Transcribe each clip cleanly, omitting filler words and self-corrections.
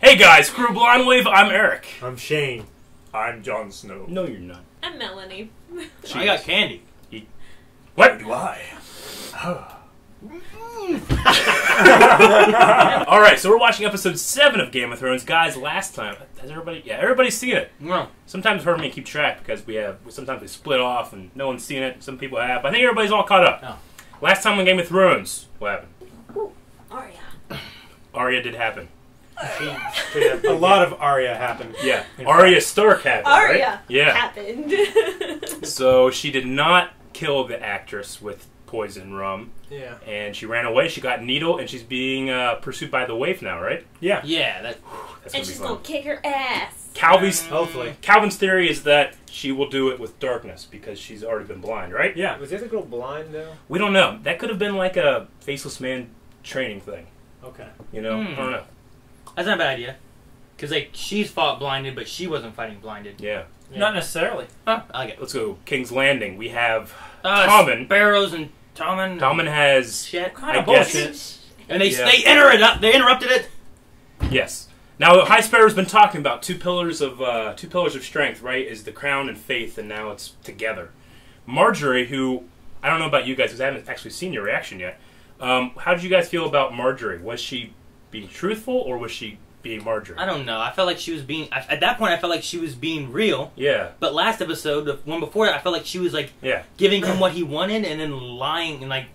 Hey guys, Crew Blind Wave, I'm Eric. I'm Shane. I'm Jon Snow. No, you're not. I'm Melanie. I got candy. What do I? Alright, so we're watching episode 7 of Game of Thrones. Guys, last time, has everybody, everybody's seen it. No. Sometimes hard for me to keep track because sometimes we split off and no one's seen it. Some people have. I think everybody's all caught up. Oh. Last time on Game of Thrones, what happened? Ooh, Arya. Arya did happen. A lot of Arya happened. Yeah, Arya Stark happened, Arya right? Yeah. happened. So she did not kill the actress with poison rum. Yeah. And she ran away. She got needled, and she's being pursued by the Waif now, right? Yeah. Yeah, That's And gonna be she's fun. gonna kick her ass. Hopefully. Calvin's theory is that she will do it with darkness because she's already been blind, right? Yeah. Was the other girl blind though? We don't know. That could have been like a faceless man training thing. Okay. You know? I don't know. that's not a bad idea. Because like she's fought blinded, but she wasn't fighting blinded. Yeah. Not necessarily. Huh, I like it. Let's go. King's Landing. We have Tommen. Sparrows and Tommen. Tommen has... Shit. I guess... And they Yeah. they enter it up. They interrupted it. Yes. Now, High Sparrow's been talking about two pillars of strength, right? Is the crown and faith, and now it's together. Marjorie, who I don't know about you guys because I haven't actually seen your reaction yet. How did you guys feel about Marjorie? Was she being truthful or was she being Marjorie? I don't know. I felt like she was being. At that point, I felt like she was being real. Yeah. But last episode, the one before that, I felt like she was like Yeah. giving him what he wanted and then lying and like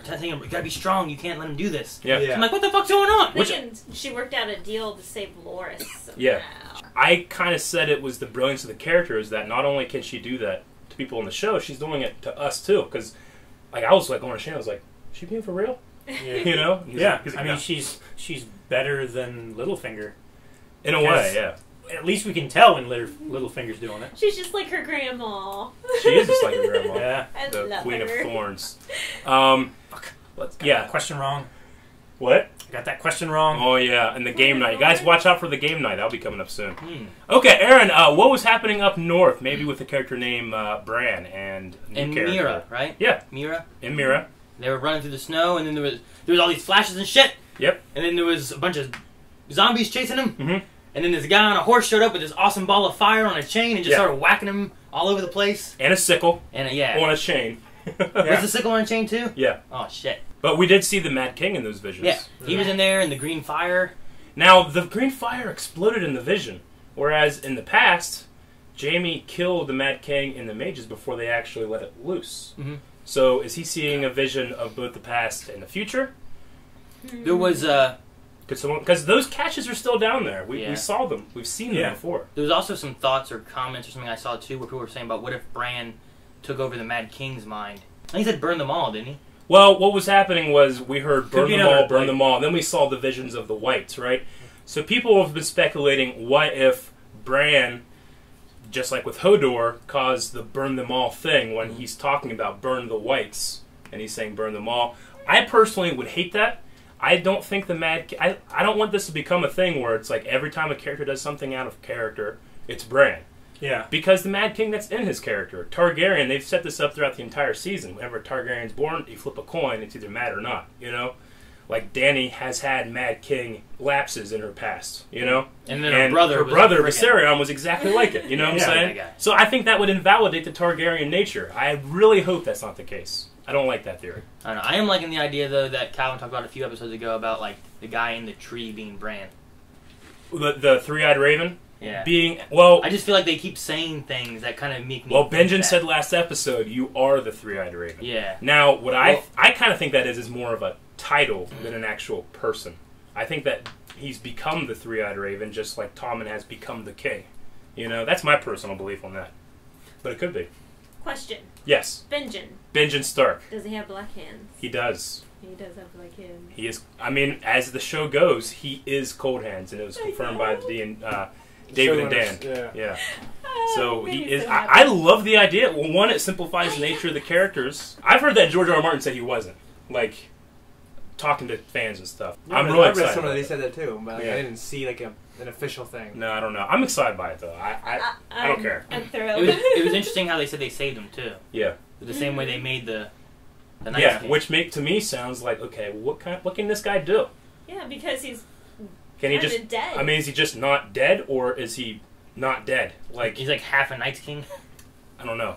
telling him, "You gotta be strong. You can't let him do this." Yeah. So I'm like, "What the fuck's going on?" Thinking she worked out a deal to save Loras. Yeah. somehow. I kind of said it was the brilliance of the character is that not only can she do that to people in the show, she's doing it to us too. Because like I was like going to Shane, I was like, "Is she being for real?" You know? Yeah. He's I like, mean, "No." she's better than Littlefinger. In a way, yeah. At least we can tell when Littlefinger's doing it. She's just like her grandma. She is just like her grandma. Yeah. I The love Queen her. of Thorns. Got Yeah. that question wrong. What? I got that question wrong. Oh yeah, and the game night. Guys, watch out for the game night. That'll be coming up soon. Hmm. Okay, Aaron, what was happening up north? Maybe with the character named Bran and new And character. Mira, right? Yeah, Mira. and Mira. They were running through the snow, and then there was all these flashes and shit. Yep. And then there was a bunch of zombies chasing him. Mhm. And then this guy on a horse showed up with this awesome ball of fire on a chain and just Yeah. started whacking him all over the place. And a sickle And yeah, on a chain. was the sickle on a chain too? Yeah. Oh shit! But we did see the Mad King in those visions. Yeah, he was in there in the green fire. Now, the green fire exploded in the vision, whereas in the past, Jaime killed the Mad King and the mages before they actually let it loose. Mhm. So, is he seeing a vision of both the past and the future? There was Because those caches are still down there. We Yeah. saw them. We've seen them Yeah. before. there was also some thoughts or comments or something I saw too where people were saying about what if Bran took over the Mad King's mind. I think he said burn them all, didn't he? Well, what was happening was we heard burn be them all, another, burn like- them all. Then we saw the visions of the whites, right? So people have been speculating, what if Bran, just like with Hodor, caused the burn them all thing when he's talking about burn the whites, and he's saying burn them all. I personally would hate that. I don't think I don't want this to become a thing where it's like every time a character does something out of character, it's Bran. Yeah. Because the Mad King, that's in his character. Targaryen, they've set this up throughout the entire season. Whenever a Targaryen's born, you flip a coin, it's either mad or not, you know? Like, Dany has had Mad King lapses in her past, you know? And then her brother Viserion, was exactly like it, you know what I'm Yeah. saying? That guy. So I think that would invalidate the Targaryen nature. I really hope that's not the case. I don't like that theory. I don't know. I am liking the idea though that Calvin talked about a few episodes ago about like the guy in the tree being Bran. The three-eyed raven Yeah. being, well... I just feel like they keep saying things that kind of make me. Well, think Benjen that. said last episode, you are the three-eyed raven. Yeah. Now, what I Well- kind of think that is more of a title than an actual person. I think that he's become the three-eyed raven, just like Tommen has become the king. You know, that's my personal belief on that. But it could be. Question. Yes, Benjen Stark. Does he have black hands? He does. He does have black hands. He is. I mean, as the show goes, he is Cold Hands, and it was confirmed by David and Dan. Yeah. So he is. I love the idea. Well, one, it simplifies the nature of the characters. I've heard that George R. R. Martin said he wasn't like talking to fans and stuff. I'm really I read excited. somewhere about they it. said that too, but like, Yeah. I didn't see like an official thing. No, I don't know. I'm excited by it though. I don't care. I'm It thrilled. was interesting how they said they saved him too. Yeah. The same way they made the Night Yeah, King. which to me sounds like, okay, what can this guy do? Yeah, because he's Can he I'm just? dead. I mean, is he just not dead, or is he not dead? Like, He's like half a Night's King. I don't know.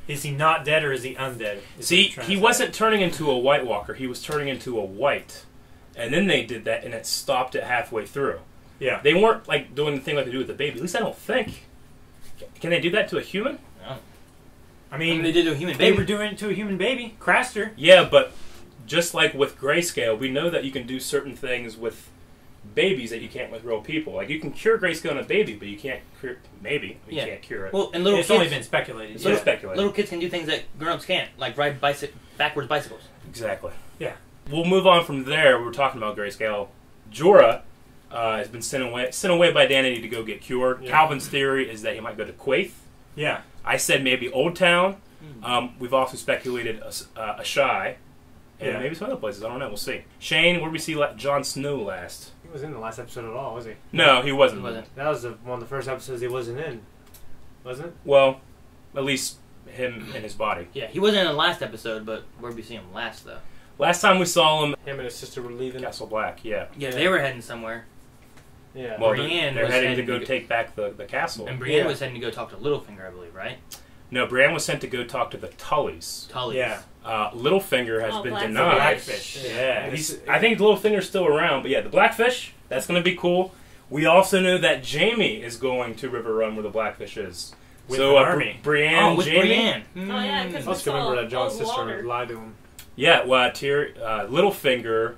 Is he not dead or is he undead? Is See, what I'm trying he to say. wasn't turning into a White Walker. He was turning into a White, and then they did that, and it stopped it halfway through. Yeah. They weren't like doing the thing like they do with the baby. At least I don't think. Can they do that to a human? I mean, they did to a human they baby. were doing it to a human baby. Craster. Yeah, but just like with Grayscale, we know that you can do certain things with babies that you can't with real people. Like you can cure Grayscale in a baby, but you can't cure you can't cure it. Well, and little It's kids, only been speculated. It's Yeah. only speculated. little kids can do things that grown-ups can't, like ride backwards bicycles. Exactly. Yeah. We'll move on from there. We were talking about Grayscale. Jorah has been sent away by Danity to go get cured. Yeah. Calvin's theory is that he might go to Quaith. Yeah. I said maybe Old Town. We've also speculated a Shy. And Yeah. maybe some other places. I don't know. We'll see. Shane, where did we see Jon Snow last? He wasn't in the last episode at all, was he? No, he wasn't. He wasn't. That was one of the first episodes he wasn't in. Wasn't it? Well, at least him and his body. Yeah, he wasn't in the last episode, but where did we see him last, though? Last time we saw him, Him and his sister were leaving. Castle Black. Yeah. Yeah, they were heading somewhere. Yeah. Well, Brienne they're was heading to heading go to- take back the castle. And Brienne Yeah. was heading to go talk to Littlefinger, I believe, right? No, Brienne was sent to go talk to the Tullys. Tully. Yeah. Littlefinger has been Blackfish. denied. Blackfish. Yeah. I think Littlefinger's still around, but yeah, the Blackfish, that's going to be cool. We also know that Jaime is going to River Run where the Blackfish is. With so an army. Brienne, Oh, with Jaime. Brienne. Oh, yeah, 'cause I also remember that John's sister lied to him. Yeah, well, Littlefinger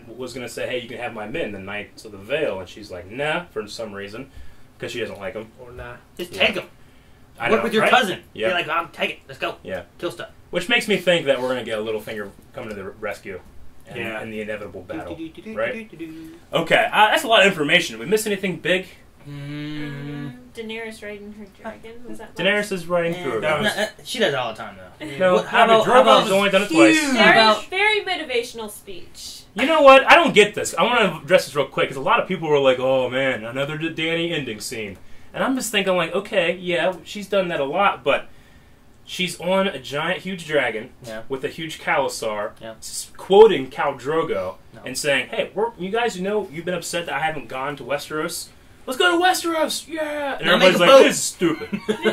was going to say, hey, you can have my men, the Knights of the Vale, and she's like, nah, for some reason, because she doesn't like them. Or nah. Just Yeah. take him. I Work know, with your right? cousin. Yeah. Be like, I'll take it. Let's go. Yeah. Kill stuff. Which makes me think that we're going to get a Littlefinger coming to the rescue and, Yeah. and the inevitable battle. Do-do-do-do-do-do-do. Right? Okay, that's a lot of information. Did we miss anything big? Daenerys riding her dragon. Was that Daenerys is riding through. that was- She does it all the time, though. No, What- how about- Drogo's only done it twice. huge? Very, About- very motivational speech. You know what? I don't get this. I want to address this real quick because a lot of people were like, "Oh man, another Dany ending scene," and I'm just thinking like, "Okay, yeah, she's done that a lot, but she's on a giant, huge dragon Yeah. with a huge Khalasar, Yeah. quoting Khal Drogo No. and saying, "Hey, you guys, you've been upset that I haven't gone to Westeros. Let's go to Westeros, yeah!" And Now everybody's make a like, boat. "This is stupid."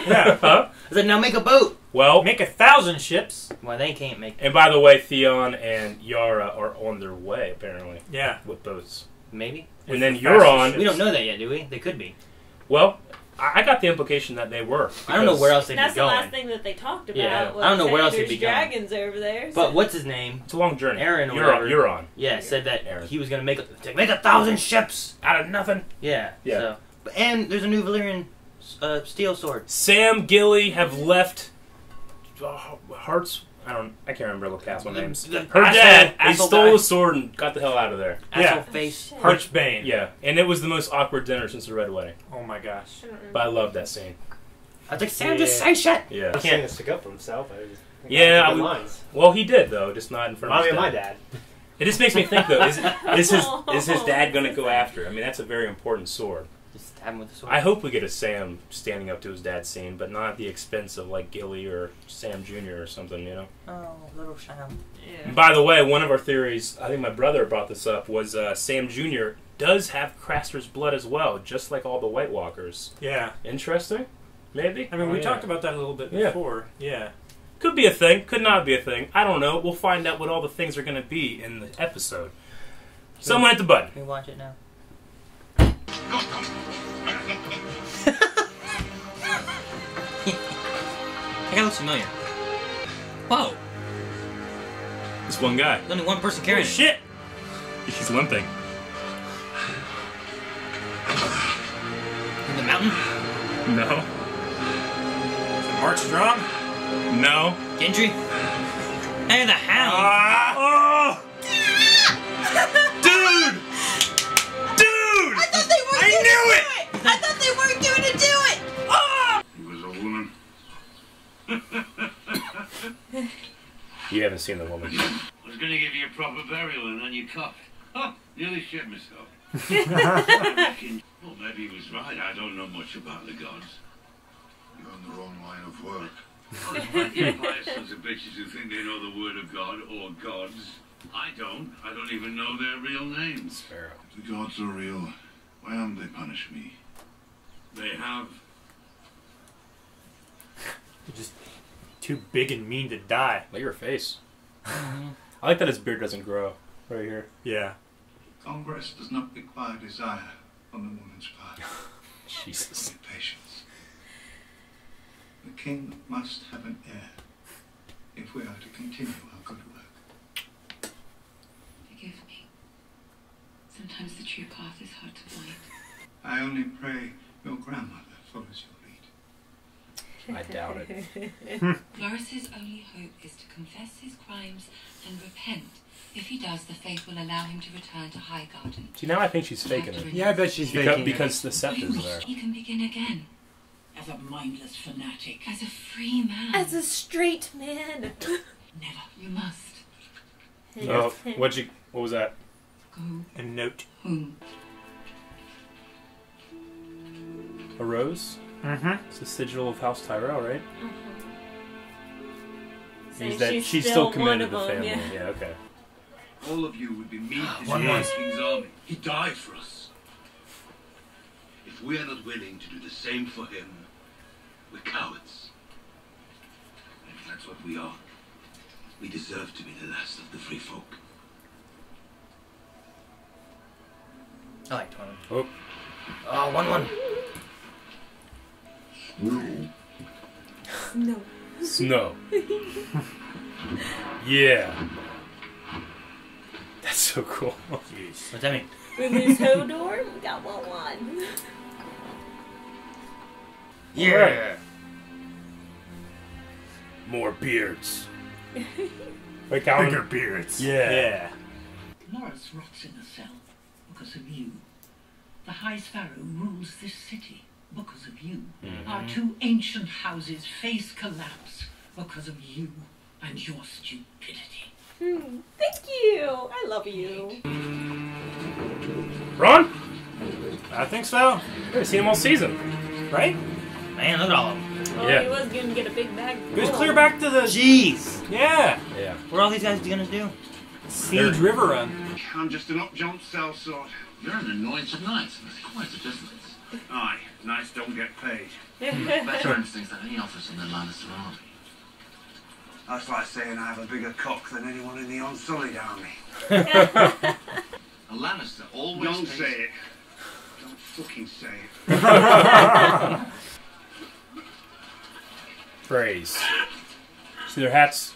Yeah. Huh? I said, now make a boat. Well, Make 1,000 ships. Well, they can't make and by the way, Theon and Yara are on their way apparently Yeah. with boats. Maybe. And then the Euron. fastest We don't know that yet, do we? They could be. Well, I got the implication that they were. I don't know where else they'd That's be the going. last thing that they talked about. Yeah. Was, I don't know where hey, else they'd there's be going. dragons over there. But so- what's his name? It's a long journey. Aaron or whatever. Euron. Yeah, said that Aaron. he was going to make 1,000 ships. Out of nothing. Yeah. Yeah. So. And there's a new Valyrian steel sword. Sam Gilly have left Hearts. I can't remember the castle names. The Her asshole- dad, he asshole stole guy. the sword and got the hell out of there. Asshole Yeah. face. Shit. Archbane. Yeah, and it was the most awkward dinner since the Red Wedding. Oh my gosh. I don't remember. But I love that scene. I was like, Sam, just say shit. Yeah. He can't stick up for himself. I just think Yeah, I I would- lines. Well, he did though, just not in front of Remind me his of my dad. dad. It just makes me think though, is his dad going to go after? I mean, that's a very important sword. Just stab him with the sword. I hope we get a Sam standing up to his dad scene, but not at the expense of like Gilly or Sam Jr. or something, you know. Oh, little Sam. Yeah. And by the way, one of our theories, I think my brother brought this up, was Sam Jr. does have Craster's blood as well, just like all the White Walkers. Yeah. Interesting? Maybe? I mean, Oh, we yeah. talked about that a little bit Yeah. before. Yeah. Could be a thing, could not be a thing. I don't know. We'll find out what all the things are going to be in the episode. Someone hit the button. Can we watch it now? That guy looks familiar. Whoa. This one guy. There's only one person Holy carrying it. shit! He's limping. In the mountain? No. Is it Mark Strong? No. Gendry? Hey, the Hound! Oh! Dude! Dude! I thought they weren't I gonna knew do it! I thought they weren't going to do it! He was a woman. You haven't seen the woman. I was going to give you a proper burial and then you coughed. Oh, nearly shit myself. Well, maybe he was right. I don't know much about the gods. You're on the wrong line of work. Oh, there's plenty of pious sons of bitches who think they know the word of God or gods. I don't. I don't even know their real names. Sparrow. If the gods are real, why haven't they punished me? They have. You're just too big and mean to die. Look at your face. I like that his beard doesn't grow right here. Yeah. Congress does not require desire on the woman's part. Jesus. Only patience. The king must have an heir if we are to continue our good work. Forgive me. Sometimes the true path is hard to find. I only pray your grandmother follows your lead. I doubt it. Loris's only hope is to confess his crimes and repent. If he does, the faith will allow him to return to Highgarden. See, now I think she's faking it. Yeah, I bet she's faking Because the scepter's there. He can begin again. As a mindless fanatic. As a free man. As a straight man. Never. You must. Oh, what was that? Go A note. home. A rose? Mm-hmm. It's the sigil of House Tyrell, right? Saying Means that she's still committed to the family. Yeah, okay. All of you would be meat as One the more. King's army. He died for us. If we are not willing to do the same for him, we're cowards. And if that's what we are, we deserve to be the last of the free folk. I like 20. Oh. Oh, 1-1. No. Snow. Yeah. That's so cool. What's that mean? We lose Hodor, we got 1-1. Yeah. More beards. Wait, Calvin. Bigger beards. Yeah. Yeah. Loris rots in a cell because of you. The High Sparrow rules this city because of you. Our two ancient houses face collapse because of you and your stupidity. Thank you. I love you. Ron? I think so. We've seen him all season. Right? Man, look at all of them. Oh, Yeah. he was going to get a big bag. Just full. clear back to the... Jeez! Yeah. Yeah. What are all these guys gonna do? Siege River Run. I'm just an up-jump sellsword. You're an annoyance of night. That's quite a difference. Aye, knights don't get paid. Better instincts than any officer in the Lannister army. That's like saying I have a bigger cock than anyone in the Unsullied army. A Lannister always Don't takes... say it. Don't fucking say it. Praise. See their hats?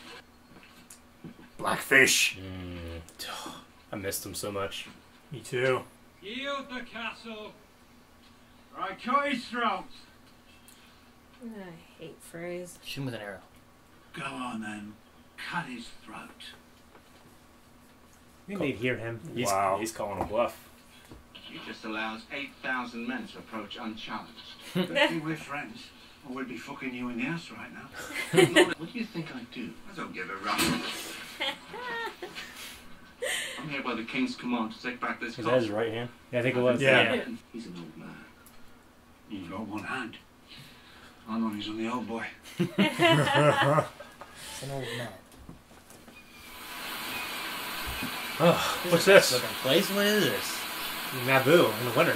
Blackfish. I missed them so much. Me too. Yield the castle. Right, cut his throat. I hate phrase. Shoot him with an arrow. Go on then. Cut his throat. You may hear him. He's, Wow. he's calling a bluff. He just allows 8,000 men to approach unchallenged. Good thing we're friends, or we'd be fucking you in the ass right now. What do you think I do? I don't give a rap. I'm here by the king's command to take back this Was that his castle. right hand? Yeah, I think it was. Yeah. He's an old man. You've got one hand. I'm on he's on the old boy. It's an old man. Oh, what's this? Looking place? What is this? Naboo in the winter.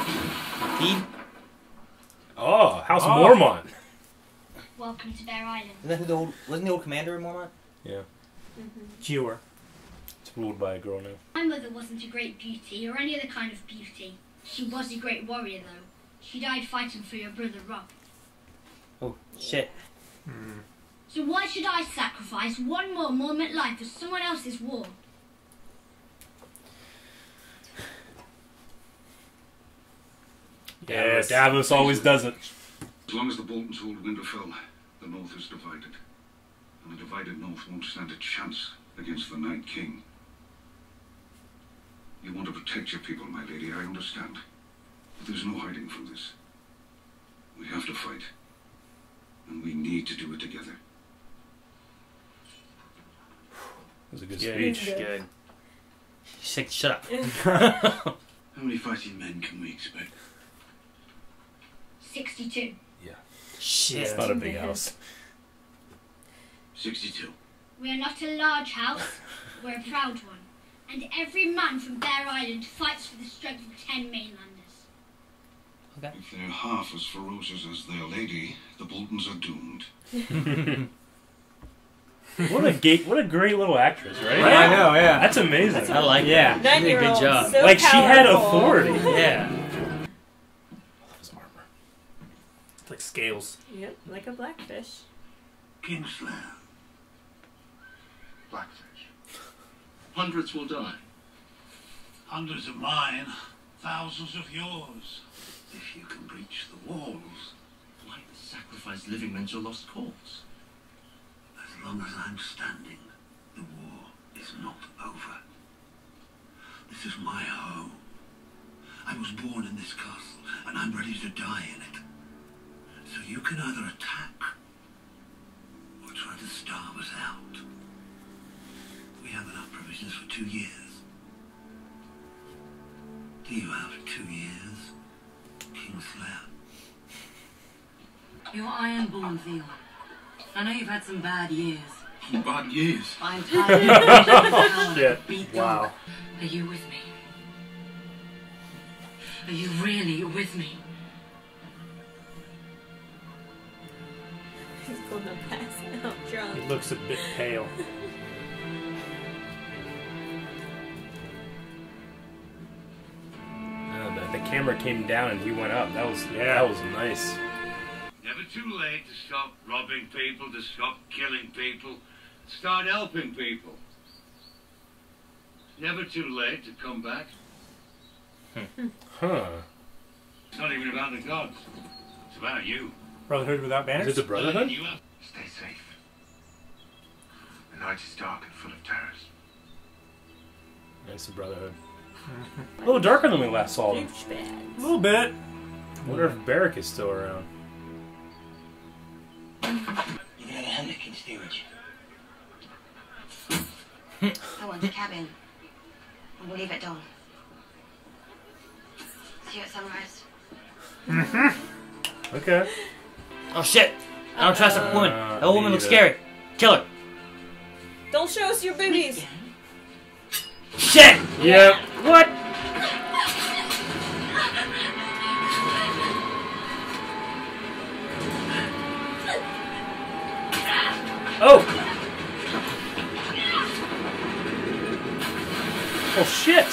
He? Oh, House Oh. Mormont. Welcome to Bear Island. Isn't that who the old... Wasn't the old commander in Mormont? Yeah, Jorah. it's ruled by a girl now. My mother wasn't a great beauty or any other kind of beauty. She was a great warrior, though. She died fighting for your brother Rob. Oh, shit. So why should I sacrifice one more moment life for someone else's war? Yeah, Davos always does it. As long as the Boltons hold Winterfell, the North is divided. And a divided North won't stand a chance against the Night King. You want to protect your people, my lady, I understand. But there's no hiding from this. We have to fight. And we need to do it together. That was a good Good. speech. Good. Shut up. How many fighting men can we expect? 62. Shit. It's not a big house. 62. We are not a large house, we're a proud one. And every man from Bear Island fights for the strength of 10 mainlanders. Okay. If they're half as ferocious as their lady, the Boltons are doomed. What a great little actress, right? I know, yeah. That's amazing. I like Yeah. that. She did a good job. So Like, she had powerful. authority. Yeah. I love his armor. It's like scales. Yep, like a blackfish. Kingslayer. Blackfish. Hundreds will die. Hundreds of mine, thousands of yours. If you can breach the walls, why sacrifice living men to a lost cause? As long as I'm standing, the war is not over. This is my home. I was born in this castle, and I'm ready to die in it. So you can either attack, or try to starve us out. We have enough provisions for 2 years. Do you have 2 years, Kingslayer? You're iron-born, Theo. I know you've had some bad years. Bad years. I'm tired of Shit. beat Wow. dog. Are you with me? Are you really with me? He's gonna pass out drunk. He looks a bit pale. The camera came down and he went up. That was nice. Never too late to stop robbing people, to stop killing people, start helping people. It's never too late to come back. Huh. It's not even about the gods. It's about you. Brotherhood without banners? Is it the Brotherhood? You have Stay safe. The night is dark and full of terrors. It's the Brotherhood. A little darker than we last saw them. A little bit. I wonder if Barrack is still around. You can have a hammock in steerage. I want a cabin. And we'll leave at dawn. See you at sunrise. Okay. Oh shit! I don't trust that woman. That woman me looks either. scary. Kill her. Don't show us your boobies. Shit! Yep. What? Oh! Oh shit!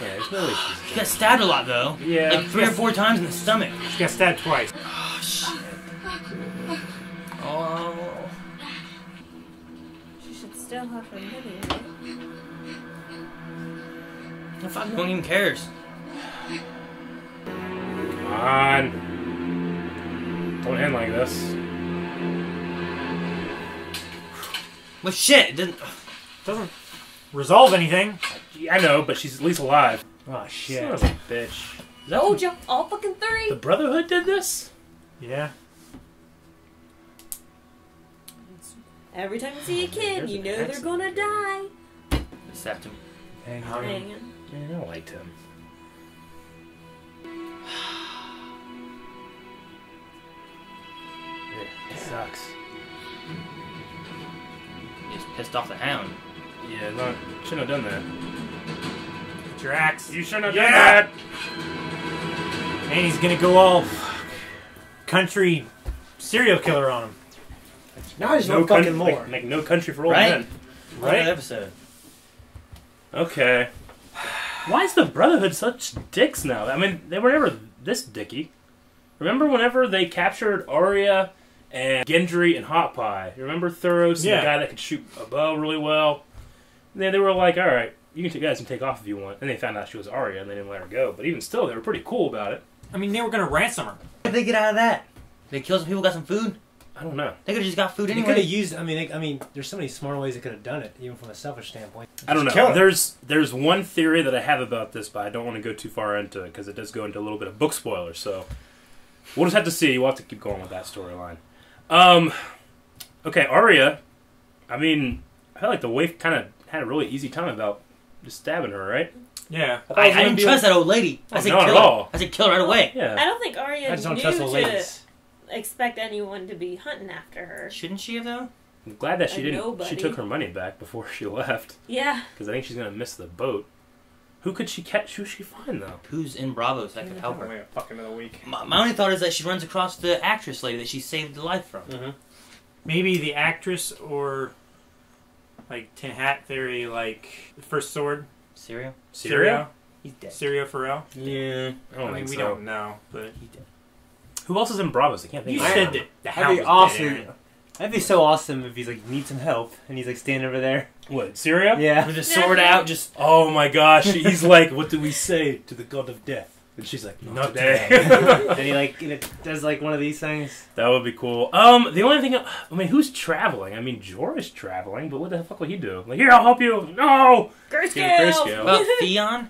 Yeah, there's no way she's She got stabbed a lot though. Yeah. Like 3 or 4 times in the stomach. She got stabbed twice. Oh shit. Oh. She should still have her mini, right? The fuck, no one even cares. Come on. Don't end like this. Well shit, it Doesn't resolve anything. I know, but she's at least alive. Oh shit. Son of a bitch. Is that Told ya, all fucking three. the Brotherhood did this? Yeah. Every time you see a kid, There's you an know they're accident. gonna die. The septum. Hang Hanging. Yeah, I liked him. It sucks. He's pissed off the Hound. Yeah, shouldn't have done that. Get your axe. You shouldn't have Yeah! done that! And he's gonna go all country serial killer on him. Now I just want fucking country, more. Make no country for old Right? men. Right? Right? Episode. Okay. Why is the Brotherhood such dicks now? I mean, they were never this dicky. Remember whenever they captured Arya and Gendry and Hot Pie? You remember Thuros, Yeah. the guy that could shoot a bow really well? And then they were like, alright, you guys can take off if you want. And they found out she was Arya and they didn't let her go. But even still, they were pretty cool about it. I mean, they were gonna ransom her. How did they get out of that? They killed some people, got some food? I don't know. They could've just got food They could anyway. have used. I mean, there's so many smart ways they could have done it, even from a selfish standpoint. I don't Just know. kill her. There's one theory that I have about this, but I don't want to go too far into it because it does go into a little bit of book spoilers. So we'll just have to see. We'll have to keep going with that storyline. Okay, Arya. I mean, I feel like the waif kind of had a really easy time about just stabbing her, right? Yeah. I didn't trust that old lady. I Oh, said not kill at her. all. I said kill her right away. Yeah. I don't think Arya I just don't knew trust the ladies. expect anyone to be hunting after her. Shouldn't she have, though? I'm glad that she A didn't. nobody. She took her money back before she left. Yeah. Because I think she's gonna miss the boat. Who could she catch? Who should she find though? Who's in Bravos that could help her? Wait a fucking another week. My only thought is that she runs across the actress lady that she saved the life from. Mm-hmm. Maybe the actress or like Tin Hat Theory, like the First Sword. Syrio? Syrio? He's dead. Syrio Pharrell. Yeah, I don't think we so. don't know, but He's dead. Who else is in Bravos? I can't think. You of said anyone. that the That'd Hound be was awesome. dead, Aaron. That'd be so awesome if he's like needs some help and he's like standing over there. What, Syria? Yeah. With the sword out, just... Oh my gosh, he's like, what do we say to the god of death? And she's like, not today. And he like does like one of these things. That would be cool. The only thing, I mean, who's traveling? I mean, Jorah's traveling, but what the fuck would he do? Like, here, I'll help you. No! Grayscale! Well, Theon?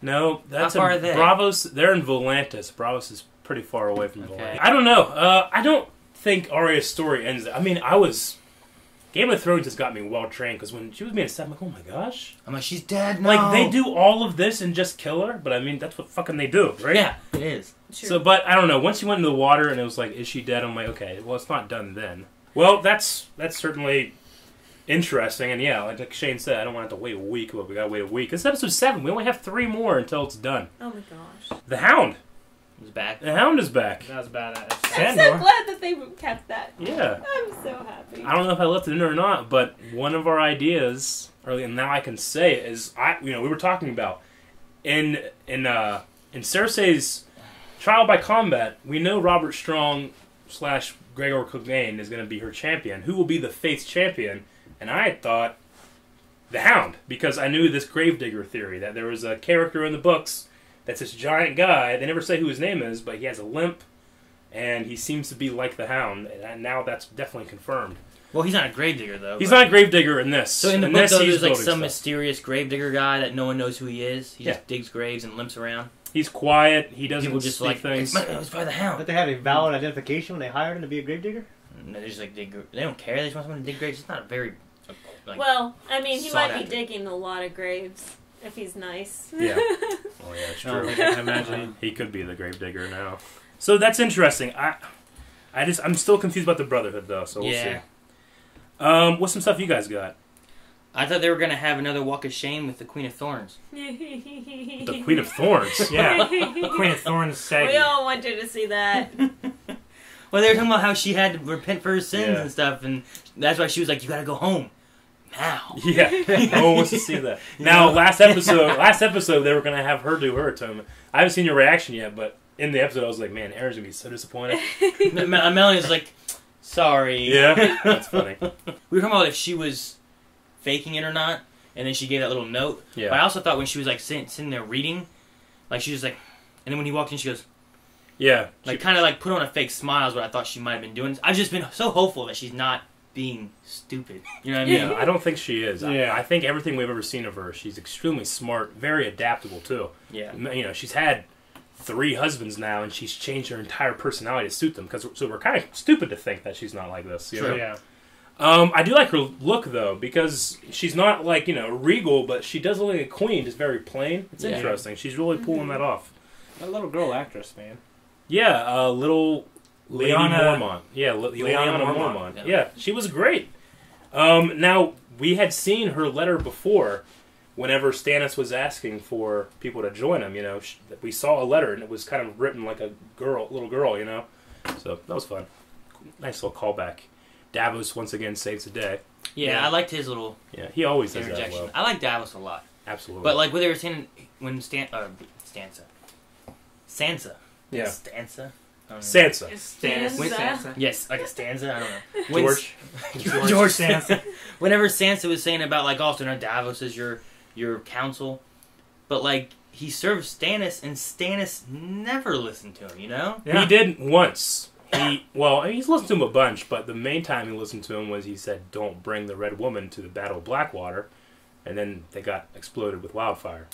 No, that's How far are they? Bravos. They're in Volantis. Bravos is pretty far away from Okay. Volantis. I don't know. I don't think Arya's story ends. I mean, Game of Thrones has got me well trained because when she was being stabbed, I'm like, oh my gosh. I'm like, she's dead now. Like, they do all of this and just kill her? But I mean, that's what fucking they do, right? Yeah, it is. Sure. So, but I don't know. Once you went into the water and it was like, is she dead? I'm like, okay, well, it's not done then. Well, that's certainly interesting. And yeah, like Shane said, I don't want to have to wait a week, but we gotta wait a week. This is episode 7. We only have 3 more until it's done. Oh my gosh. The Hound. He's back. The Hound is back. That was badass. I'm so glad that they kept that. Yeah. I'm so happy. I don't know if I left it in or not, but one of our ideas, or now I can say it, is we were talking about in Cersei's trial by combat. We know Robert Strong / Gregor Clegane is going to be her champion. Who will be the Faith's champion? And I thought the Hound, because I knew this gravedigger theory that there was a character in the books that's this giant guy. They never say who his name is, but he has a limp, and he seems to be like the Hound. And now that's definitely confirmed. Well, he's not a gravedigger, though. He's not a gravedigger in this. So in the in book, this, though, he's there's like building some stuff. mysterious gravedigger guy that no one knows who he is. He Yeah. just digs graves and limps around. He's quiet. He doesn't People just speak like, things. it was by the Hound. Did they have a valid identification when they hired him to be a gravedigger? No, they just like dig. They don't care. They just want someone to dig graves. It's not a very like. Well, I mean, he sought might be after. Digging a lot of graves if he's nice. Yeah. Oh yeah, it's I don't true. think I can imagine. He could be the gravedigger now. So that's interesting. I'm still confused about the Brotherhood though. So we'll Yeah. see. What's some stuff you guys got? I thought they were gonna have another Walk of Shame with the Queen of Thorns. The Queen of Thorns. Yeah. Queen of Thorns saggy. We all wanted to see that. Well, they were talking about how she had to repent for her sins Yeah. and stuff, and that's why she was like, "You gotta go home now." Yeah. No one wants to see that. Now, last episode, they were gonna have her do her atonement. I haven't seen your reaction yet, but in the episode, I was like, man, Aaron's gonna be so disappointed. Melanie's like, "Sorry." Yeah, that's funny. We were talking about if she was faking it or not, and then she gave that little note. Yeah. But I also thought when she was like sitting there reading, like she was like, and then when he walked in, she goes, Yeah. like kind of like put on a fake smile is what I thought she might have been doing. I've just been so hopeful that she's not being stupid. You know what I mean? Yeah, I don't think she is. Yeah. I think everything we've ever seen of her, she's extremely smart, very adaptable too. Yeah. You know, she's had 3 husbands now, and she's changed her entire personality to suit them. So we're kind of stupid to think that she's not like this. You know? Yeah. I do like her look though, because she's not like regal, but she does look like a queen, just very plain. It's Yeah. interesting. She's really pulling that off. That little girl actress, man. Yeah, little Lady Lyanna- Mormont. Yeah, Lyanna Lyanna Mormont. Mormont. Yeah, she was great. Now, we had seen her letter before, whenever Stannis was asking for people to join him. We saw a letter, and it was kind of written like a little girl. So that was fun. Nice little callback. Davos once again saves the day. Yeah, I liked his little Yeah, he always does that interjection. well. I like Davos a lot. Absolutely. But like what they were saying when Sansa. Yeah. Stanza. I don't know. Sansa. Stanza. Yes, like a stanza. I don't know. When George. George Sansa. Whenever Sansa was saying about like, also, Davos is your counsel, but like he served Stannis, and Stannis never listened to him. He did once. He's listened to him a bunch, but the main time he listened to him was he said, "Don't bring the Red Woman to the Battle of Blackwater," and then they got exploded with wildfire.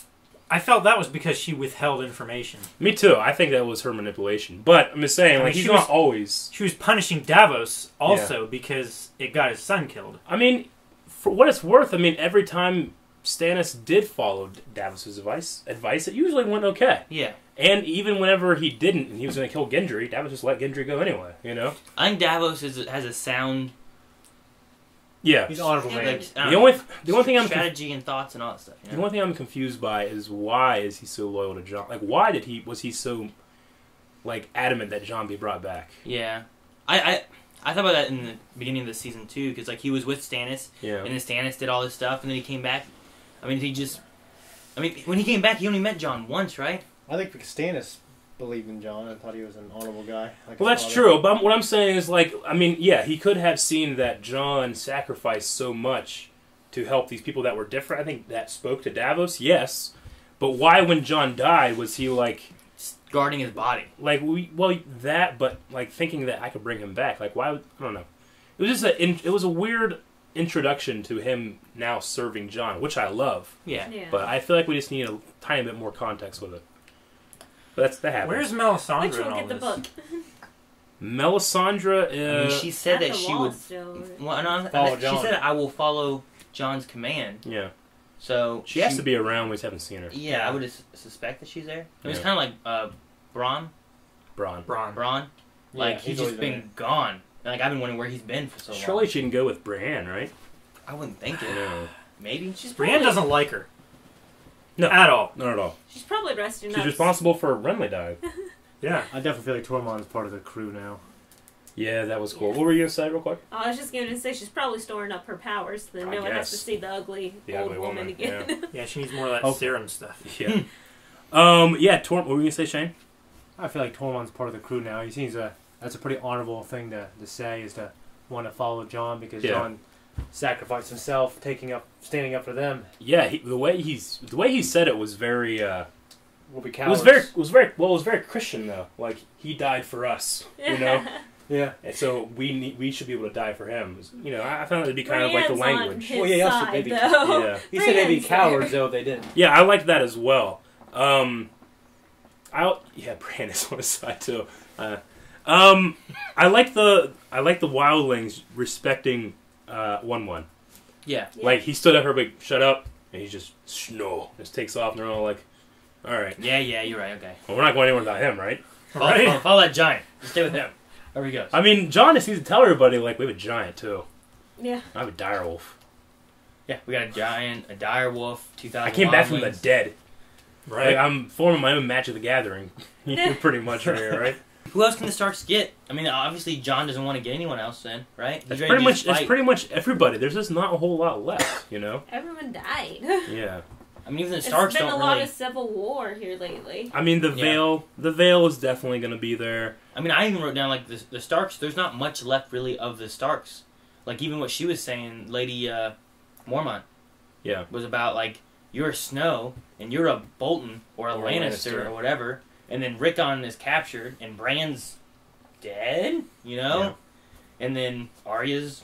I felt that was because she withheld information. Me too. I think that was her manipulation. But I'm just saying, I mean, he's she not was- always. She was punishing Davos also because it got his son killed. I mean, for what it's worth, every time Stannis did follow Davos' advice, it usually went okay. Yeah. And even whenever he didn't, and he was going to kill Gendry, Davos just let Gendry go anyway, you know? I think Davos has a sound... Yeah. He's honorable man. The only thing I'm strategy and thoughts and all that stuff. You know? The only thing I'm confused by is why is he so loyal to Jon? Like, why was he so, like, adamant that Jon be brought back? Yeah. I thought about that in the beginning of the season, too, because, like, he was with Stannis, and then Stannis did all this stuff, and then he came back. I mean, when he came back, he only met Jon once, right? I think because Stannis believed in Jon and thought he was an honorable guy. Like Well, that's true, but what I'm saying is, like, I mean, yeah, he could have seen that Jon sacrificed so much to help these people that were different. I think that spoke to Davos, yes. But why, when Jon died, was he, like... guarding his body. Like, but, like, thinking that I could bring him back. Like, why, I don't know. It was just it was a weird introduction to him now serving Jon, which I love. Yeah. But I feel like we just need a tiny bit more context with it. But that happens. Where's Melisandre Which in will all get the this? book. Melisandre, I mean, she said that she would... Follow Jon. She said, I will follow Jon's command. Yeah. So... She has to be around. We just haven't seen her. Yeah, I would suspect that she's there. It was Yeah. kind of like Bronn. Like, Like, he's just been gone. Like, I've been wondering where he's been for so long. Surely she can go with Brienne, right? I wouldn't think it. No. Maybe. Brienne doesn't like her. No. At all. Not at all. She's probably resting She's up. responsible for Renly dying. Yeah. I definitely feel like Tormund's part of the crew now. Yeah, that was cool. What were you going to say real quick? I was just going to say she's probably storing up her powers, so then no one has to see the ugly old woman again. Yeah, she needs more of that serum stuff. Yeah. What were you going to say, Shane? I feel like Tormund's part of the crew now. He seems that's a pretty honorable thing to say, is to want to follow Jon, because Jon sacrificed himself, standing up for them. Yeah, the way he said it was very We'll be it cowards. was very Christian though. Like, he died for us, you know. Yeah. And so we should be able to die for him. You know, I found it to be kind of like the language. Well, yeah, he also said he said they'd be cowards though if they didn't. Yeah, I liked that as well. Brian is on his side too. I like the wildlings respecting 1-1. Yeah. Like, he stood up for a big shut up, and he just just takes off, and they're all like, all right. Yeah, you're right. Okay. Well, we're not going anywhere without him, right? Follow that giant. Just stay with him. There he goes. I mean, Jon just needs to tell everybody, like, we have a giant too. Yeah. I have a direwolf. Yeah, we got a giant, a direwolf, 2,000 I came back from the wildlings. dead. Right. Like, I'm forming my own Match of the Gathering. Pretty much right here, right? Who else can the Starks get? I mean, obviously Jon doesn't want to get anyone else in, right? It's pretty much everybody. There's just not a whole lot left, you know? Everyone died. Yeah. I mean, even the Starks It's been don't a lot really... of civil war here lately. I mean, the veil is definitely going to be there. I mean, I even wrote down, like, the Starks, there's not much left, really, of the Starks. Like, even what she was saying, Lady Mormont, was about, like, you're a Snow, and you're a Bolton, or a Lannister, or whatever, and then Rickon is captured, and Bran's dead, you know? Yeah. And then Arya's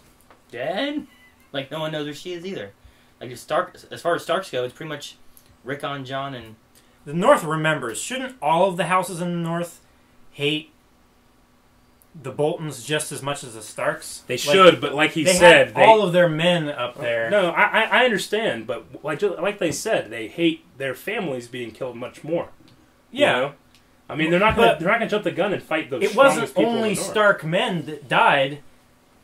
dead? Like, no one knows where she is either. Like, as far as Starks go, it's pretty much Rickon, Jon, and... The North remembers. Shouldn't all of the houses in the North hate the Boltons just as much as the Starks? They should, but like he said... all of their men up there. No, I understand, but like they said, they hate their families being killed much more. Yeah. You know? I mean, they're not gonna jump the gun and fight those. It wasn't only Stark men that died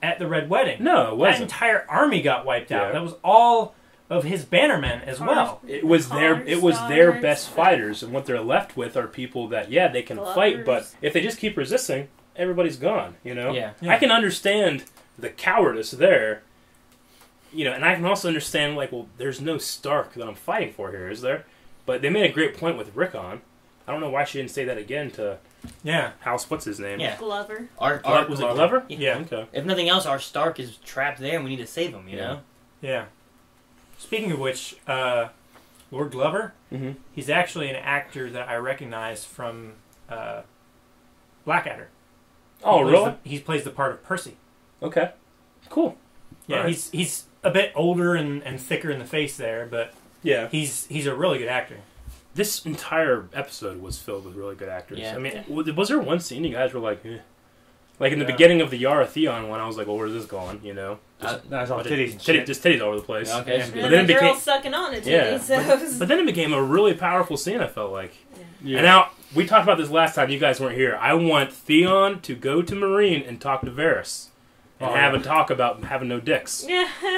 at the Red Wedding. No, it wasn't. That entire army got wiped out. That was all of his bannermen as well. It was their best fighters, and what they're left with are people that they can fight, but if they just keep resisting, everybody's gone. You know. Yeah. I can understand the cowardice there. You know, and I can also understand, like, well, there's no Stark that I'm fighting for here, is there? But they made a great point with Rickon. I don't know why she didn't say that again to House, what's his name? Yeah. Glover. Was it Glover? Yeah. Okay. If nothing else, our Stark is trapped there and we need to save him, you know? Yeah. Speaking of which, Lord Glover, he's actually an actor that I recognize from Blackadder. Oh, really? He plays the part of Percy. Okay. Cool. Yeah, right. he's a bit older and thicker in the face there, but he's a really good actor. This entire episode was filled with really good actors. Yeah. I mean, was there one scene you guys were like, eh? Like in the beginning of the Yara Theon one, I was like, well, where's this going? You know? That's all titties and shit. Just titties all over the place. Yeah, okay. And then the girl sucking on it. But then it became a really powerful scene, I felt like. Yeah. And now, we talked about this last time. You guys weren't here. I want Theon to go to Meereen and talk to Varys. And have a talk about having no dicks.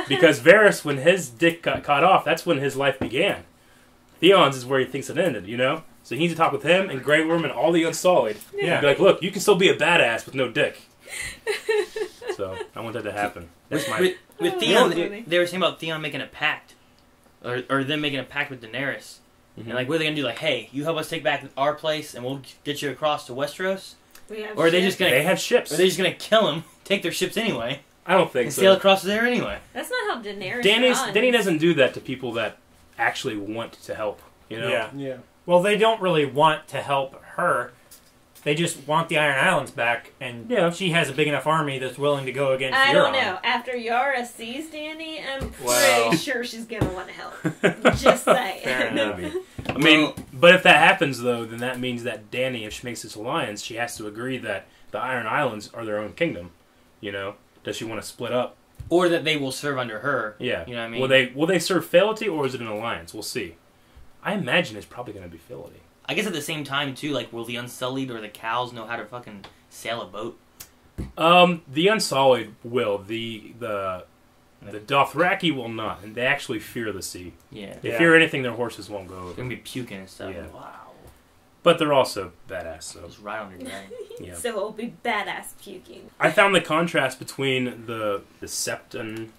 Because Varys, when his dick got cut off, that's when his life began. Theon's is where he thinks it ended, you know? So he needs to talk with him and Grey Worm and all the Unsullied. Yeah. Be like, look, you can still be a badass with no dick. So, I want that to happen. That's with Theon, they were saying about Theon making a pact. Or them making a pact with Daenerys. Mm-hmm. And, like, what are they going to do? Like, hey, you help us take back our place and we'll get you across to Westeros? Or are they just going to... They have ships. Or are they just going to kill them, take their ships anyway? I don't think and so. Sail across there anyway. That's not how Daenerys runs. Dany doesn't do that to people that actually want to help, you know? Yeah. Well, they don't really want to help her. They just want the Iron Islands back, and she has a big enough army that's willing to go against Euron. I don't know. After Yara sees Dany, I'm pretty sure she's going to want to help. Just saying. Fair enough. I mean, but if that happens, though, then that means that Dany, if she makes this alliance, she has to agree that the Iron Islands are their own kingdom. You know? Does she want to split up? Or that they will serve under her. Yeah. You know what I mean? Will they serve fealty, or is it an alliance? We'll see. I imagine it's probably going to be fealty. I guess at the same time, too, like, will the Unsullied or the cows know how to fucking sail a boat? The Unsullied will. The Dothraki will not, and they actually fear the sea. Yeah. They fear anything their horses won't go over. They're going to be puking and stuff. Yeah. Wow. But they're also badass, so... Just right on your dragon. Yeah. So it'll be badass puking. I found the contrast between the Septon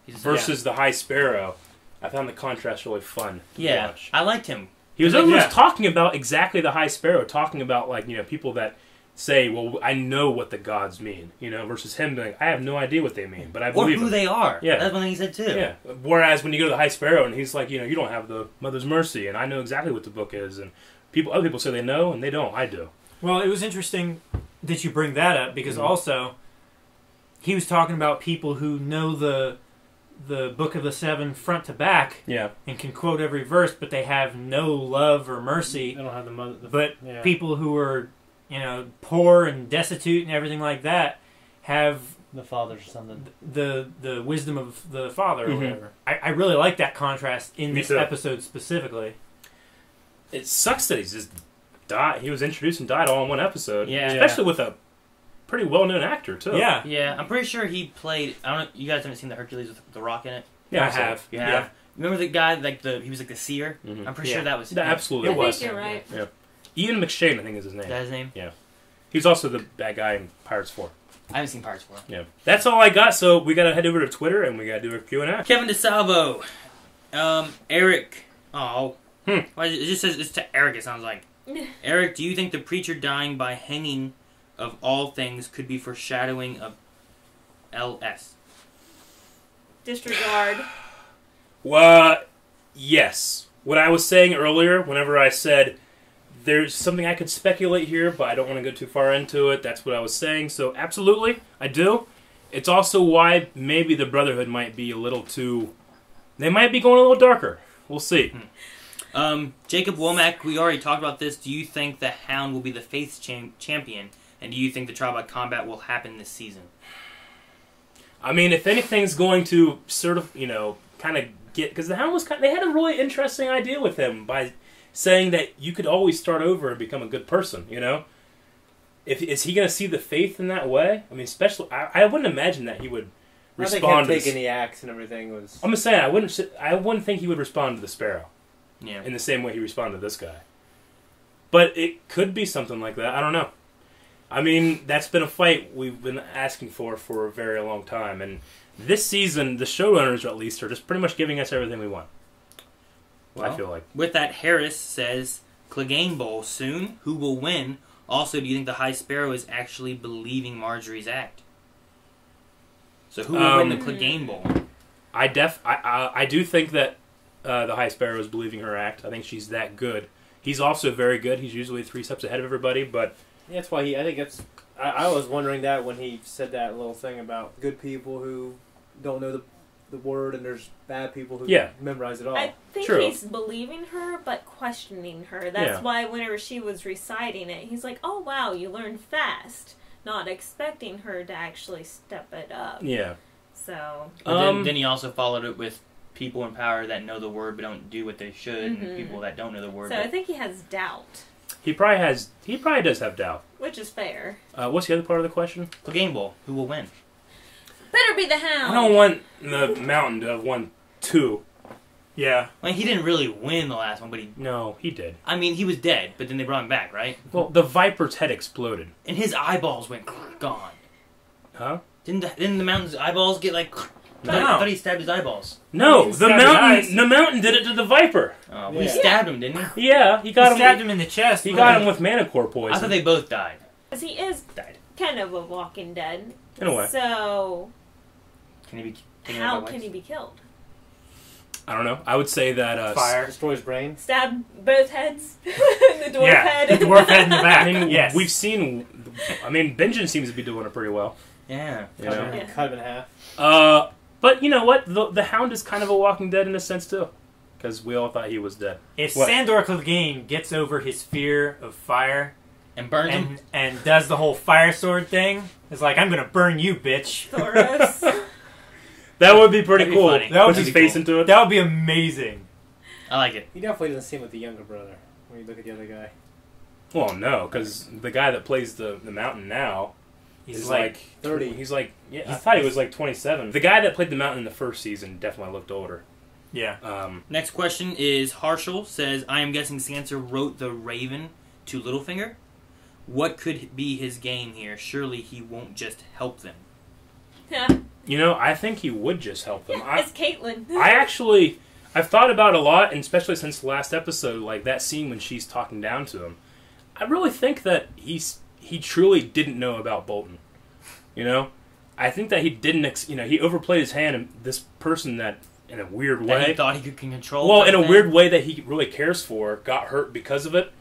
versus the High Sparrow. I found the contrast really fun to watch. I liked him. He was almost talking about exactly the High Sparrow, talking about, like, you know, people that say, well, I know what the gods mean, you know, versus him being, I have no idea what they mean, but I believe Or who they are. Yeah. That's one thing he said, too. Yeah. Whereas when you go to the High Sparrow, and he's like, you know, you don't have the Mother's Mercy, and I know exactly what the book is, and other people say they know, and they don't. I do. Well, it was interesting that you bring that up, because also, he was talking about people who know the Book of the Seven front to back, and can quote every verse, but they have no love or mercy. They don't have the mother. But people who are, you know, poor and destitute and everything like that have the father or something. The wisdom of the father or whatever. I really like that contrast in this episode specifically. It sucks that he's just died. He was introduced and died all in one episode. Yeah, especially with a pretty well-known actor too. Yeah. I'm pretty sure he played. I don't know. You guys haven't seen the Hercules with the Rock in it? Yeah, I have. You have. Yeah. Remember the guy he was like the seer? Mm-hmm. I'm pretty sure that was him. Absolutely, it was. I think you're right. Yeah. Ian McShane, I think is his name. Is that his name? Yeah. He was also the bad guy in Pirates 4. I haven't seen Pirates 4. Yeah. That's all I got. So we gotta head over to Twitter and we gotta do a Q&A. Kevin DeSalvo, Eric. Oh. Well, it just says it's to Eric. It sounds like. Eric, do you think the preacher dying by hanging of all things could be foreshadowing of LS? Disregard. Well, yes. What I was saying earlier, whenever I said there's something I could speculate here, but I don't want to go too far into it, that's what I was saying. So, absolutely, I do. It's also why maybe the Brotherhood might be a little too... They might be going a little darker. We'll see. Jacob Womack, we already talked about this. Do you think the Hound will be the Faith's champion? And do you think the trial by combat will happen this season? I mean, if anything's going to sort of, you know, kind of get... Because the Hound was they had a really interesting idea with him by saying that you could always start over and become a good person, you know? Is he going to see the Faith in that way? I mean, especially... I wouldn't imagine that he would respond I think him taking the axe and everything was... I'm just saying, I wouldn't think he would respond to the Sparrow. Yeah. In the same way he responded to this guy. But it could be something like that. I don't know. I mean, that's been a fight we've been asking for a very long time. And this season, the showrunners, at least, are just pretty much giving us everything we want. Well, I feel like. With that, Harris says, Clegane Bowl soon. Who will win? Also, do you think the High Sparrow is actually believing Marjorie's act? So who will win the Clegane Bowl? I do think that the High Sparrow is believing her act. I think she's that good. He's also very good. He's usually 3 steps ahead of everybody, but... That's why I think it's... I was wondering that when he said that little thing about good people who don't know the word and there's bad people who memorize it all. I think he's believing her, but questioning her. That's why whenever she was reciting it, he's like, oh, wow, you learned fast. Not expecting her to actually step it up. Yeah. So... Then he also followed it with people in power that know the word but don't do what they should, and people that don't know the word. So I think he has doubt. He probably does have doubt. Which is fair. What's the other part of the question? The Game Bowl. Who will win? Better be the Hound. I don't want the Mountain to have won 2. Yeah. Like, he didn't really win the last one, but No, he did. I mean, he was dead, but then they brought him back, right? Well, the Viper's head exploded. And his eyeballs went gone. Huh? Didn't the Mountain's eyeballs get like... No. I thought he stabbed his eyeballs. No, the Mountain did it to the Viper. Oh, well, he stabbed him, didn't he? Yeah, he stabbed him in the chest. He got him with Manicore poison. I thought they both died. Because he is kind of a Walking Dead. In a way. So, Can he be taken how out by can lights? he be killed? I don't know. I would say that... Fire destroys brain. Stab both heads? The dwarf head? the dwarf head in the back. I mean, yes. we've seen... I mean, Benjen seems to be doing it pretty well. Yeah. You know? Cut him in half. But you know what? The Hound is kind of a Walking Dead in a sense, too. Because we all thought he was dead. If Sandor Clegane gets over his fear of fire... And burns him? And does the whole fire sword thing, it's like, I'm going to burn you, bitch. Thoros. That would be pretty cool. That would Put his face into it. That would be amazing. I like it. He definitely doesn't seem like the younger brother when you look at the other guy. Well, no, because the guy that plays the Mountain now... He's is like 30. He's like... Yeah, I thought he was like 27. The guy that played the Mountain in the first season definitely looked older. Yeah. Next question is Harshal says, I am guessing Sansa wrote the Raven to Littlefinger. What could be his game here? Surely he won't just help them. Yeah. You know, I think he would just help them. It's Caitlyn. I've thought about it a lot, and especially since the last episode, like that scene when she's talking down to him. I really think that he truly didn't know about Bolton. You know? I think that he didn't, he overplayed his hand, and this person that, in a weird way... That he thought he could control. Well, in a weird way that he really cares for, got hurt because of it.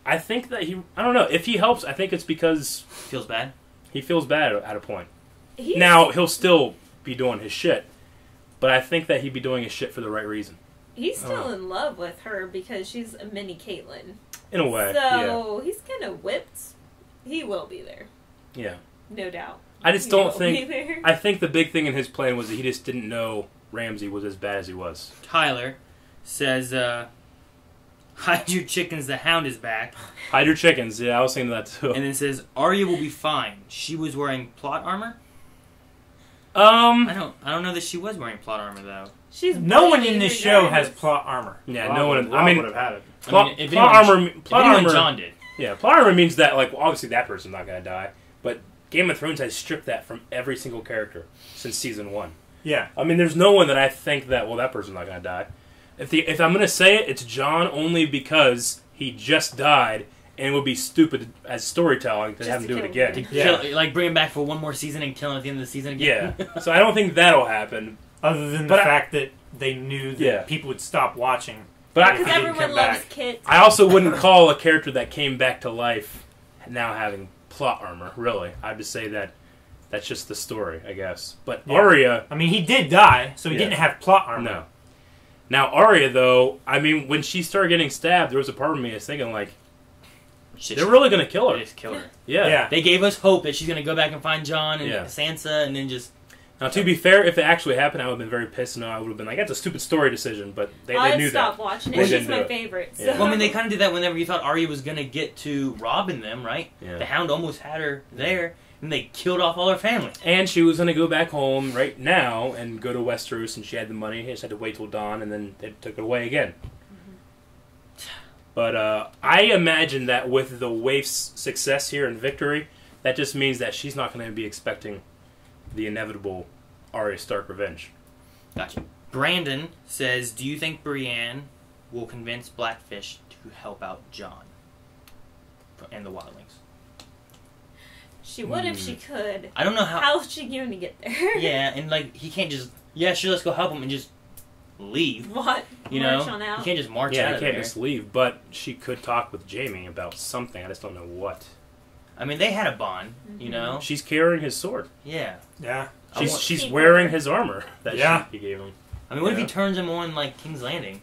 I think that I don't know, if he helps, I think it's because... Feels bad? He feels bad at a point. Now, he'll still be doing his shit, but I think that he'd be doing his shit for the right reason. He's still in love with her because she's a mini Caitlyn. In a way, So, he's kind of whipped. He will be there. Yeah. No doubt. I just don't think... I think the big thing in his plan was that he just didn't know Ramsay was as bad as he was. Tyler says, hide your chickens, the Hound is back. Hide your chickens, yeah, I was thinking that too. And then says, Arya will be fine. She was wearing plot armor? I don't know that she was wearing plot armor, though. No one in this show has plot armor. Yeah, no one... I mean, would have had it. Plot armor... John did. Yeah, plot armor means that, like, obviously that person's not going to die, but Game of Thrones has stripped that from every single character since season 1. Yeah. I mean, there's no one that I think that, well, that person's not going to die. If I'm going to say it, it's Jon only because he just died, and it would be stupid as storytelling to have him do it again. Like, bring him back for one more season and kill him at the end of the season again? Yeah. So I don't think that'll happen. Other than the fact that they knew that people would stop watching. But because everyone loves Kit. I also wouldn't call a character that came back to life now having plot armor, really. I'd just say that that's just the story, I guess. But Arya... I mean, he did die, so he didn't have plot armor. No. Now, Arya, though, I mean, when she started getting stabbed, there was a part of me that's thinking, like, they're really going to kill her. They just kill her. Yeah. They gave us hope that she's going to go back and find Jon and Sansa and then just... Now, to be fair, if it actually happened, I would have been very pissed. No, I would have been like, that's a stupid story decision, but they knew that. I'd stop watching it. She's my favorite. So. Well, I mean, they kind of did that whenever you thought Arya was going to get to robbing them, right? Yeah. The Hound almost had her there, and they killed off all her family. And she was going to go back home right now and go to Westeros, and she had the money. She just had to wait till dawn, and then they took it away again. But I imagine that with the Waif's success here and victory, that just means that she's not going to be expecting the inevitable Arya Stark revenge. Gotcha. Brandon says, do you think Brienne will convince Blackfish to help out Jon and the Wildlings? She would if she could. I don't know how... How's she going to get there? Yeah, and like, he can't just... Yeah, sure, let's go help him and just leave. What? You march know? on out? You can't just march out Yeah, of you can't there. just leave, but she could talk with Jaime about something. I just don't know what. I mean, they had a bond, you know? She's carrying his sword. Yeah. Yeah. She's wearing his armor that he gave him. I mean, what if he turns him on, like, King's Landing?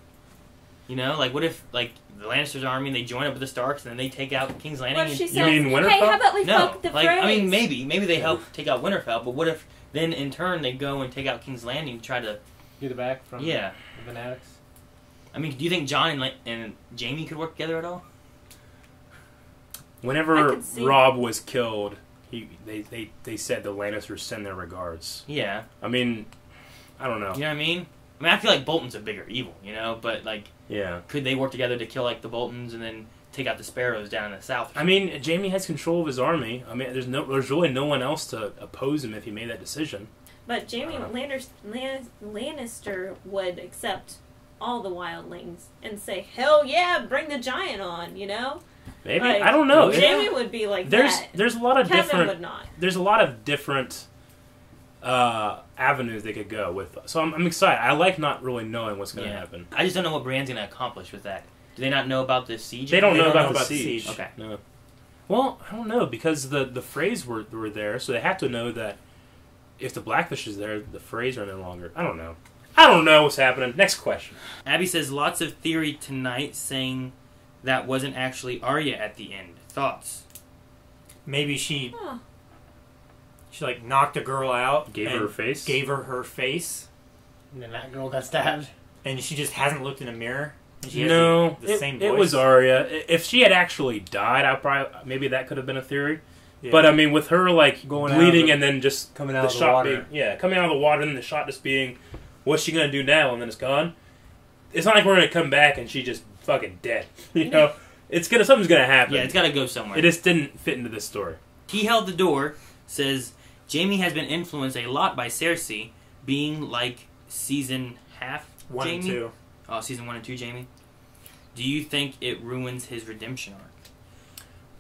You know? Like, what if, like, the Lannisters' army, and they join up with the Starks, and then they take out King's Landing? What if she and... says, hey, how about we fuck the like, I mean, phrase? maybe they help take out Winterfell, but what if then, in turn, they go and take out King's Landing to try to... Get it back from the fanatics? I mean, do you think Jon and Jaime could work together at all? Whenever Robb was killed, they said the Lannisters send their regards. Yeah. I mean, I don't know. You know what I mean? I feel like Bolton's a bigger evil, you know? But, like, could they work together to kill, like, the Boltons and then take out the Sparrows down in the south? I mean, Jaime has control of his army. I mean, there's really no one else to oppose him if he made that decision. But Jaime Lannister would accept all the wildlings and say, hell yeah, bring the giant on, you know? Maybe. Like, I don't know. Jaime would be like that. There's a lot of Kevin different... would not. There's a lot of different avenues they could go with. So I'm excited. I like not really knowing what's going to happen. I just don't know what Brienne's going to accomplish with that. Do they not know about the siege? They don't know about the siege. Okay. No. Well, I don't know, because the Freys were there, so they have to know that if the Blackfish is there, the Freys are no longer. I don't know. I don't know what's happening. Next question. Abby says, lots of theory tonight saying that wasn't actually Arya at the end. Thoughts? Maybe she like knocked a girl out. Gave her her face. And then that girl got stabbed. And she just hasn't looked in a mirror. And she has the same voice. It was Arya. If she had actually died, maybe that could have been a theory. Yeah. But I mean, with her like going bleeding and then just coming out of the water. Coming out of the water, and the shot just being, what's she gonna do now? And then it's gone. It's not like we're gonna come back and she just fucking dead. You know, something's gonna happen. Yeah, it's gotta go somewhere. It just didn't fit into this story. He held the door. Says Jaime has been influenced a lot by Cersei, being like season half 1 and 2. Oh, season 1 and 2, Jaime. Do you think it ruins his redemption arc?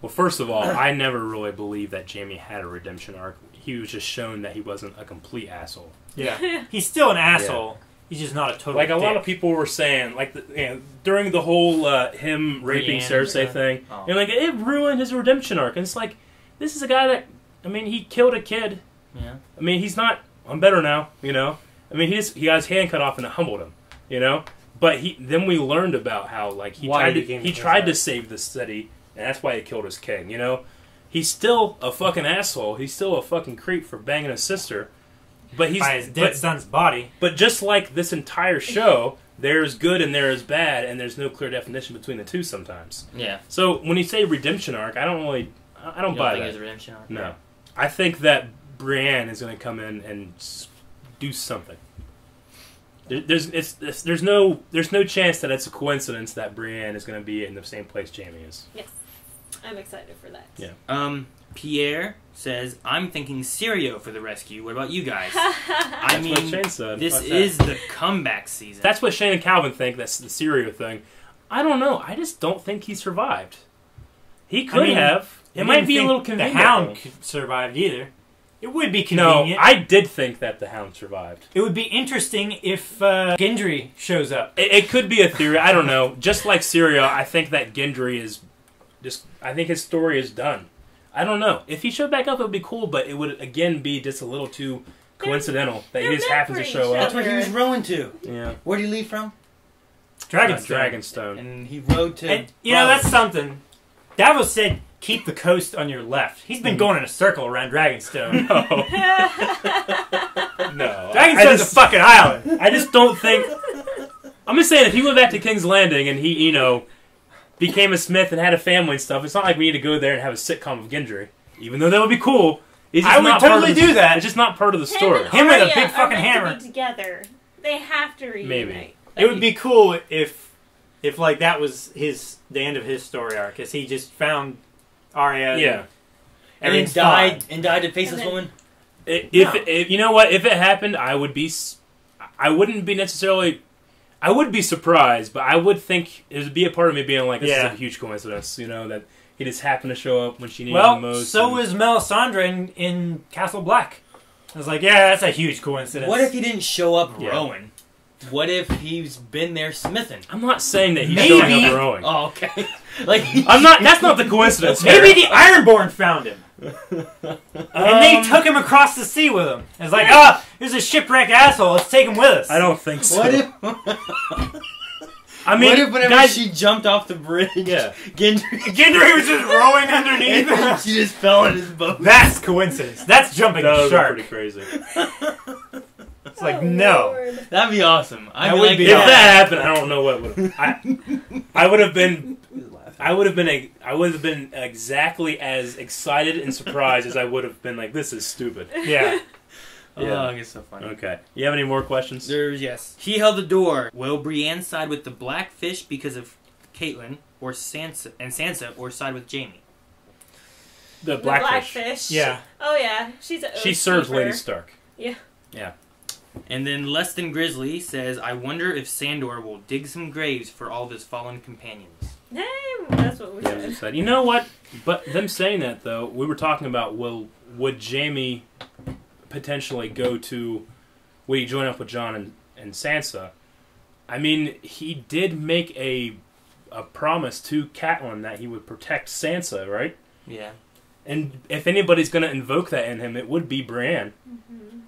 Well, first of all, I never really believed that Jaime had a redemption arc. He was just shown that he wasn't a complete asshole. Yeah. He's still an asshole. Yeah. He's just not a total Like, a dick. lot of people were saying, like, during the whole him raping Cersei thing, and like, it ruined his redemption arc. And it's like, this is a guy that, I mean, he killed a kid. Yeah. I mean, he's not, I'm better now, you know? I mean, he got his hand cut off and it humbled him, you know? But then we learned about how, like, he tried to save the city, and that's why he killed his king, you know? He's still a fucking asshole. He's still a fucking creep for banging his sister. But he's by his dead son's body. But just like this entire show, there's good and there is bad, and there's no clear definition between the two sometimes. Yeah. So when you say redemption arc, I don't buy that. You don't think it's a redemption arc? No. I think that Brienne is going to come in and do something. There's no chance that it's a coincidence that Brienne is going to be in the same place Jaime is. Yes, I'm excited for that. Yeah. Pierre says, "I'm thinking Syrio for the rescue. What about you guys?" I mean, what Shane said. This is the comeback season. That's what Shane and Calvin think. That's the Syrio thing. I don't know. I just don't think he survived. He could have. It might be a little convenient. The Hound survived either. It would be convenient. No, I did think that the Hound survived. It would be interesting if Gendry shows up. It could be a theory. I don't know. Just like Syrio, I think that Gendry is just... I think his story is done. I don't know. If he showed back up, it would be cool, but it would, again, be just a little too coincidental that he just happens to show up. That's where he was rowing to. Yeah. Where did he leave from? Dragonstone. And he rode to... And, you know, that's something. Davos said, keep the coast on your left. He's been going in a circle around Dragonstone. No. Dragonstone's a fucking island. I just don't think... I'm just saying, if he went back to King's Landing and he, you know, became a smith and had a family and stuff, it's not like we need to go there and have a sitcom of Gendry. Even though that would be cool. I would totally do that. It's just not part of the story. Him with a big fucking hammer. Together. They have to reunite. Maybe. It would be cool if like that was the end of his story arc, as he just found Arya. And then died a faceless woman. If you know what, if it happened, I would be surprised, but I would think it would be a part of me being like, this is a huge coincidence, you know, that he just happened to show up when she needed him most. So was Melisandre in Castle Black. I was like, yeah, that's a huge coincidence. What if he didn't show up rowing? What if he's been there smithing? I'm not saying that he's showing up rowing. Oh, okay. Like that's not the coincidence. Maybe the Ironborn found him. And they took him across the sea with them. It's like, here's a shipwrecked asshole, let's take him with us. I don't think so. What if what if whenever she jumped off the bridge, Gendry was just rowing underneath and she just fell in his boat? That's coincidence. That's jumping the shark. Pretty crazy. It's like, no. Lord. That'd be awesome. If that happened, I don't know what would have... I would have been I would have been exactly as excited and surprised as I would have been like, this is stupid. Yeah. Oh, it's so funny. Okay. You have any more questions? Yes. He held the door. Will Brienne side with the Blackfish because of Caitlyn, or Sansa, or side with Jaime? The Blackfish. Blackfish. Yeah. Oh yeah, she serves Lady Stark. Yeah. Yeah. And then Less Than Grizzly says, I wonder if Sandor will dig some graves for all of his fallen companions. Hey, that's what we said. You know what? But them saying that, though, we were talking about, would Jaime potentially would he join up with Jon and Sansa? I mean, he did make a promise to Catelyn that he would protect Sansa, right? Yeah. And if anybody's going to invoke that in him, it would be Brienne. Mm-hmm.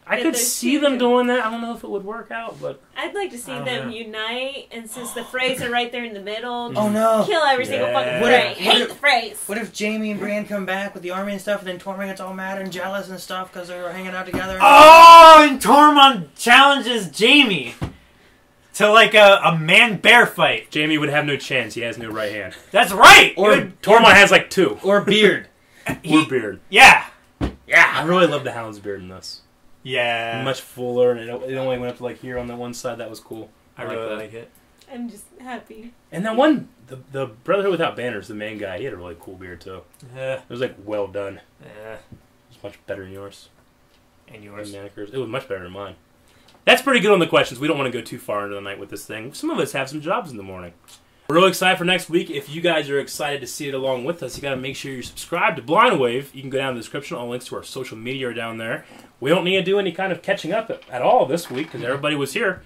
I could see them doing that. I don't know if it would work out, but I'd like to see them unite, and since the Freys are right there in the middle, oh no, kill every single fucking Frey. Hate the Freys. What if Jaime and Brienne come back with the army and stuff, and then Tormund gets all mad and jealous and stuff because they were hanging out together? Oh, and Tormund challenges Jaime to like a man-bear fight. Jaime would have no chance. He has no right hand. That's right. Or Tormund has like two. Or beard. Or beard. Yeah. Yeah. I really love the Hound's beard in this. Yeah. Much fuller, and it only went up to like here on the one side. That was cool. I really like it. I'm just happy. And that one, the Brotherhood Without Banners, the main guy, he had a really cool beard too. Yeah. It was like well done. Yeah. It was much better than yours. And yours. And Manicures. It was much better than mine. That's pretty good on the questions. We don't want to go too far into the night with this thing. Some of us have some jobs in the morning. We're really excited for next week. If you guys are excited to see it along with us, you got to make sure you're subscribed to Blind Wave. You can go down in the description. All links to our social media are down there. We don't need to do any kind of catching up at all this week because everybody was here.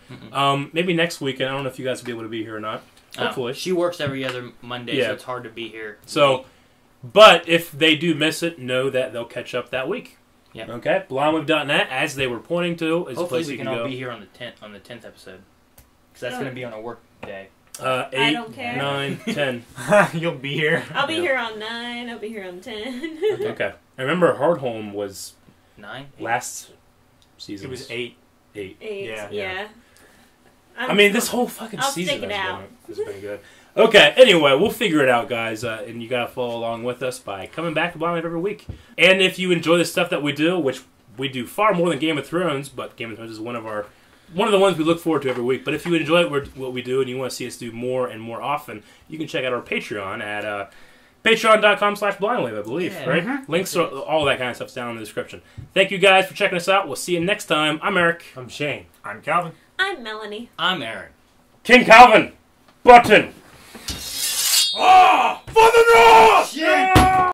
Maybe next week. I don't know if you guys will be able to be here or not. Hopefully. She works every other Monday, so it's hard to be here. So, but if they do miss it, know that they'll catch up that week. Yeah. Okay. BlindWave.net, as they were pointing to, is a hopefully place we you can can all go. be here on the 10th episode because that's going to be on a work day. 8, I don't care. 9, 10. You'll be here. I'll be here on 9. I'll be here on 10. Okay. I remember Hardhome was 9? last season. It was 8. 8. 8. Yeah. I mean, this whole fucking season stick it out. has been good. Okay, anyway, we'll figure it out, guys. And you got to follow along with us by coming back to Blind Wave every week. And if you enjoy the stuff that we do, which we do far more than Game of Thrones, but Game of Thrones is one of the ones we look forward to every week. But if you enjoy what we do and you want to see us do more and more often, you can check out our Patreon at patreon.com/blindwave, I believe, right? Mm-hmm. Links to all that kind of stuff's down in the description. Thank you guys for checking us out. We'll see you next time. I'm Eric. I'm Shane. I'm Calvin. I'm Melanie. I'm Aaron. King Calvin. Button. Oh! For the North! Yeah!